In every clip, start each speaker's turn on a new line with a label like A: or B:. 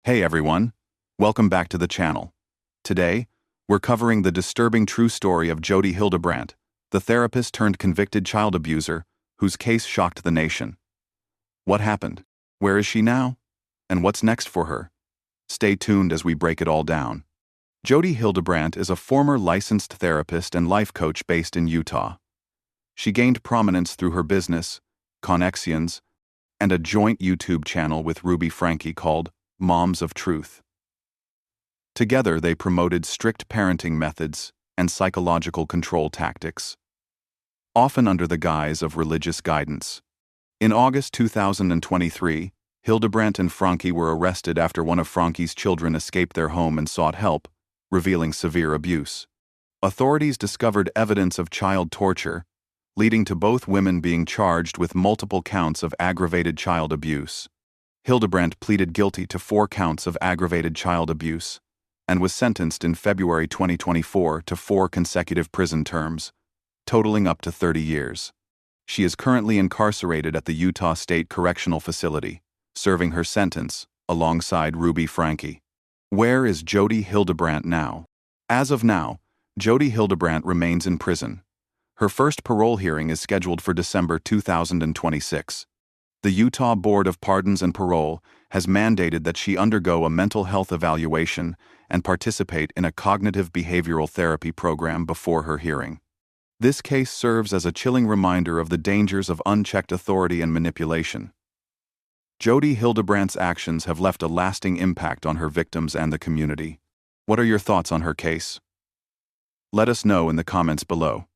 A: Hey everyone, welcome back to the channel. Today, we're covering the disturbing true story of Jodi Hildebrandt, the therapist turned convicted child abuser, whose case shocked the nation. What happened? Where is she now? And what's next for her? Stay tuned as we break it all down. Jodi Hildebrandt is a former licensed therapist and life coach based in Utah. She gained prominence through her business, Connexions, and a joint YouTube channel with Ruby Franke called Moms of Truth. Together, they promoted strict parenting methods and psychological control tactics, often under the guise of religious guidance. In August 2023, Hildebrandt and Franke were arrested after one of Franke's children escaped their home and sought help, revealing severe abuse. Authorities discovered evidence of child torture, leading to both women being charged with multiple counts of aggravated child abuse. Hildebrandt pleaded guilty to 4 counts of aggravated child abuse and was sentenced in February 2024 to 4 consecutive prison terms, totaling up to 30 years. She is currently incarcerated at the Utah State Correctional Facility, serving her sentence alongside Ruby Franke. Where is Jodi Hildebrandt now? As of now, Jodi Hildebrandt remains in prison. Her first parole hearing is scheduled for December 2026. The Utah Board of Pardons and Parole has mandated that she undergo a mental health evaluation and participate in a cognitive behavioral therapy program before her hearing. This case serves as a chilling reminder of the dangers of unchecked authority and manipulation. Jodi Hildebrandt's actions have left a lasting impact on her victims and the community. What are your thoughts on her case? Let us know in the comments below.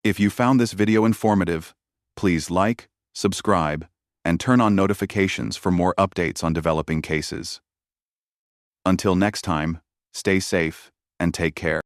A: If you found this video informative, please like, subscribe, and turn on notifications for more updates on developing cases. Until next time, stay safe and take care.